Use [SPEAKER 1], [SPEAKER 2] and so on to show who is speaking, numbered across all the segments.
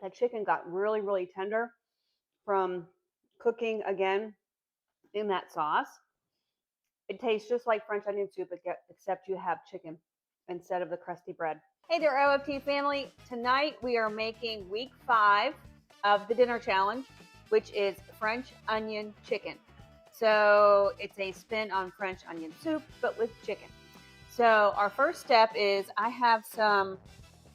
[SPEAKER 1] The chicken got really, really tender from cooking again in that sauce. It tastes just like French onion soup, except you have chicken instead of the crusty bread. Hey there, OFT family. Tonight we are making week 5 of the dinner challenge, which is French onion chicken. So it's a spin on French onion soup, but with chicken. So our first step is I have some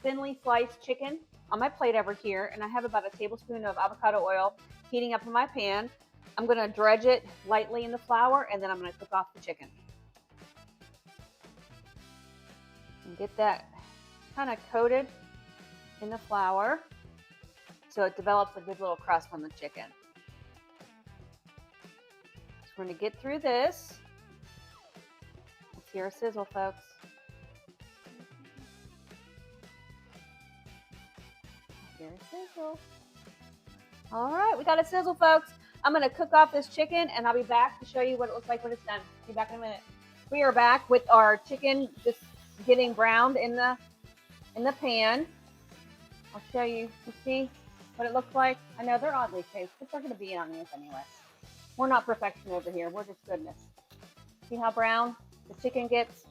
[SPEAKER 1] thinly sliced chicken on my plate over here, and I have about a tablespoon of avocado oil heating up in my pan. I'm going to dredge it lightly in the flour, and then I'm going to cook off the chicken. And get that kind of coated in the flour so it develops a good little crust on the chicken. So we're going to get through this. Let's hear a sizzle, folks. Hear a sizzle. All right, we got a sizzle, folks. I'm going to cook off this chicken, and I'll be back to show you what it looks like when it's done. Be back in a minute. We are back with our chicken just getting browned in the pan. I'll show you. You see what it looks like? I know they're oddly shaped, but they're going to be onions anyway. We're not perfection over here. We're just goodness. See how brown the chicken gets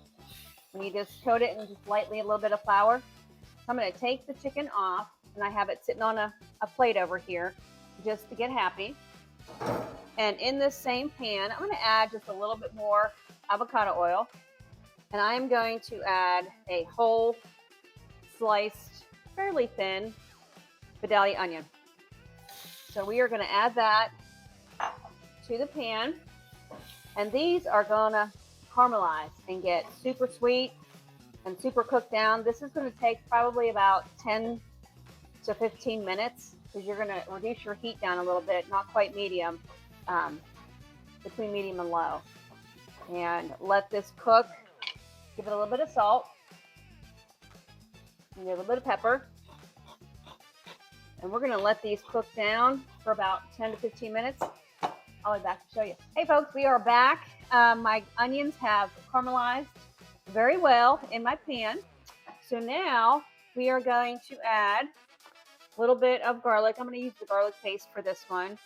[SPEAKER 1] when you just coat it in just lightly a little bit of flour? So I'm going to take the chicken off, and I have it sitting on a plate over here just to get happy. And in this same pan, I'm going to add just a little bit more avocado oil. And I'm going to add a whole sliced, fairly thin Vidalia onion. So we are going to add that to the pan. And these are going to caramelize and get super sweet and super cooked down. This is going to take probably about 10 to 15 minutes because you're going to reduce your heat down a little bit, not quite medium, between medium and low. And let this cook. Give it a little bit of salt. And a little bit of pepper. And we're going to let these cook down for about 10 to 15 minutes. I'll be back to show you. Hey folks, we are back. My onions have caramelized very well in my pan. So now we are going to add a little bit of garlic. I'm going to use the garlic paste for this one.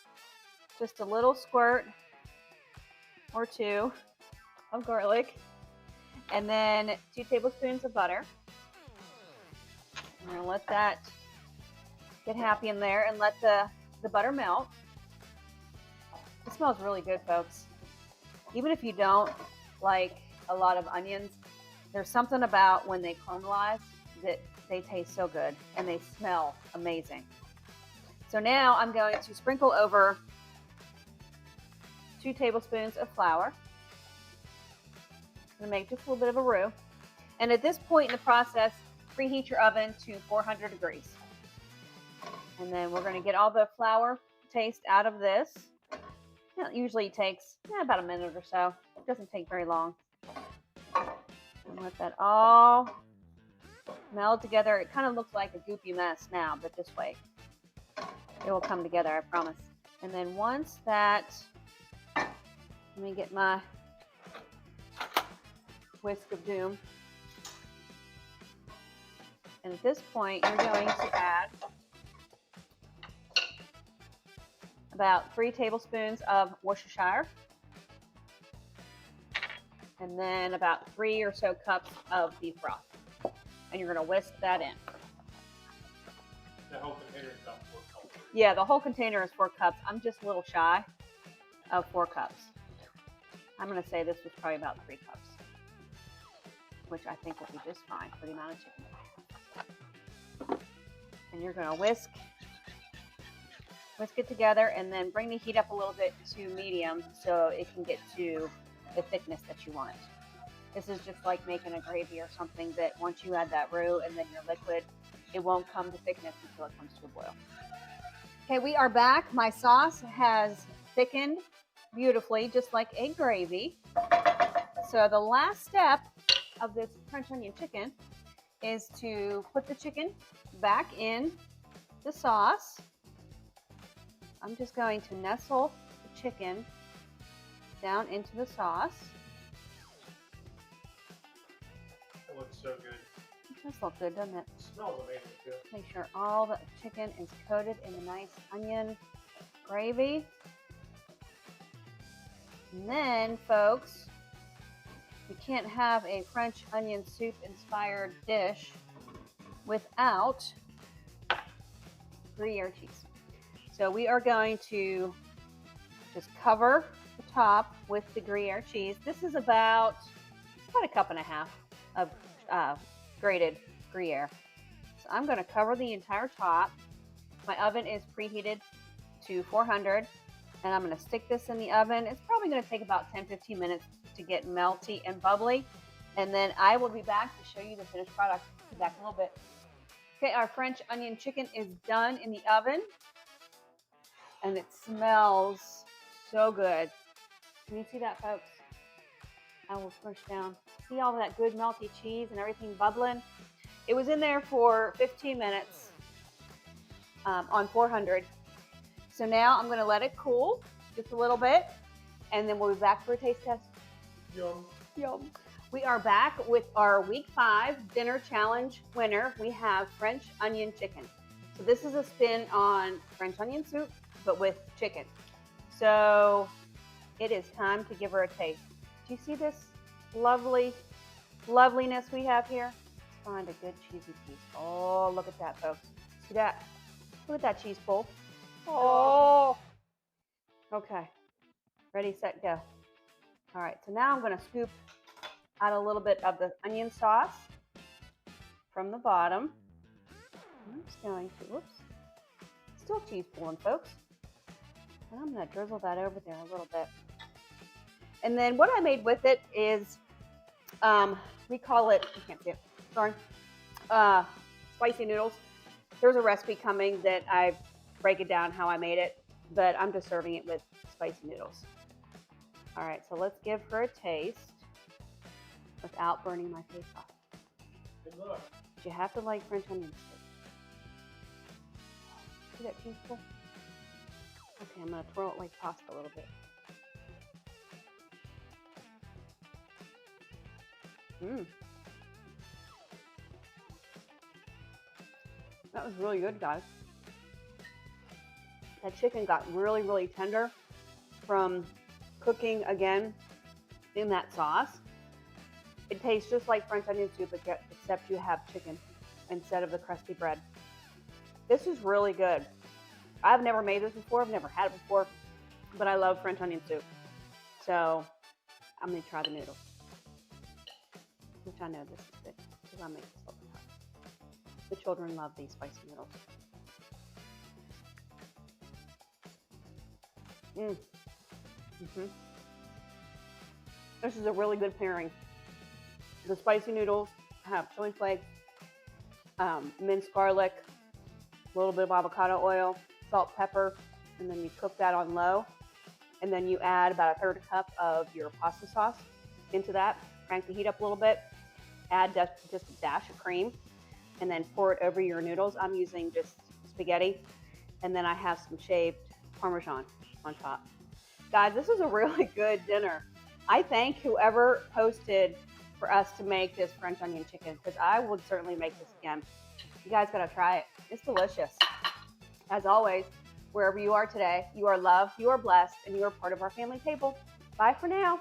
[SPEAKER 1] Just a little squirt or two of garlic. And then 2 tablespoons of butter. I'm going to let that get happy in there and let the butter melt. It smells really good, folks. Even if you don't like a lot of onions, there's something about when they caramelize that they taste so good and they smell amazing. So now I'm going to sprinkle over 2 tablespoons of flour. I'm going to make just a little bit of a roux. And at this point in the process, preheat your oven to 400 degrees. And then we're going to get all the flour taste out of this. It usually takes about a minute or so. It doesn't take very long. And let that all meld together. It kind of looks like a goopy mess now, but just wait. It will come together, I promise. And then once that, let me get my whisk of doom. And at this point, you're going to add about 3 tablespoons of Worcestershire, and then about 3 or so cups of beef broth. And you're going to whisk that in.
[SPEAKER 2] The whole container is about 4 cups.
[SPEAKER 1] Yeah, the whole container is 4 cups. I'm just a little shy of 4 cups. I'm going to say this was probably about 3 cups, which I think will be just fine for the amount of chicken. And you're going to whisk it together, and then bring the heat up a little bit to medium so it can get to the thickness that you want. This is just like making a gravy or something that once you add that roux and then your liquid, it won't come to thickness until it comes to a boil. Okay, we are back. My sauce has thickened beautifully, just like a gravy. So the last step of this French onion chicken is to put the chicken back in the sauce. I'm just going to nestle the chicken down into the sauce.
[SPEAKER 2] It looks so good.
[SPEAKER 1] This looks good, doesn't it?
[SPEAKER 2] It smells amazing too.
[SPEAKER 1] Make sure all the chicken is coated in the nice onion gravy. And then, folks, we can't have a French onion soup inspired dish without Gruyere cheese. So we are going to just cover the top with the Gruyere cheese. This is about a cup and a half of grated Gruyere. So I'm going to cover the entire top. My oven is preheated to 400, and I'm going to stick this in the oven. It's probably going to take about 10-15 minutes to get melty and bubbly, and then I will be back to show you the finished product. Be back in a little bit. Okay, our French onion chicken is done in the oven, and it smells so good. Can you see that, folks? I will push down. See all that good melty cheese and everything bubbling? It was in there for 15 minutes on 400. So now I'm going to let it cool just a little bit, and then we'll be back for a taste test.
[SPEAKER 2] Yum.
[SPEAKER 1] Yum. We are back with our week 5 dinner challenge winner. We have French onion chicken. So this is a spin on French onion soup, but with chicken. So it is time to give her a taste. Do you see this loveliness we have here? Let's find a good cheesy piece. Oh, look at that, folks. See that? Look at that cheese pull. Oh. Okay. Ready, set, go. All right, so now I'm going to scoop out a little bit of the onion sauce from the bottom. I'm just going to, whoops, still cheese pulling, folks. And I'm going to drizzle that over there a little bit. And then what I made with it is, we call it, I can't see it, sorry, spicy noodles. There's a recipe coming that I break it down how I made it, but I'm just serving it with spicy noodles. All right, so let's give her a taste without burning my face off.
[SPEAKER 2] Good luck.
[SPEAKER 1] But you have to like French onion soup. See that cheese pull? Okay, I'm gonna twirl it like pasta a little bit. That was really good, guys. That chicken got really, really tender from cooking again in that sauce. It tastes just like French onion soup, except you have chicken instead of the crusty bread. This is really good. I've never made this before. I've never had it before, but I love French onion soup. So I'm gonna try the noodles, which I know this is good because I make this all the time. The children love these spicy noodles. This is a really good pairing. The spicy noodles have chili flakes, minced garlic, a little bit of avocado oil, salt, pepper, and then you cook that on low. And then you add about a 1/3 cup of your pasta sauce into that. Crank the heat up a little bit. Add just a dash of cream, and then pour it over your noodles. I'm using just spaghetti, and then I have some shaved Parmesan on top. Guys, this is a really good dinner. I thank whoever posted for us to make this French onion chicken, because I would certainly make this again. You guys gotta try it. It's delicious. As always, wherever you are today, you are loved, you are blessed, and you are part of our family table. Bye for now.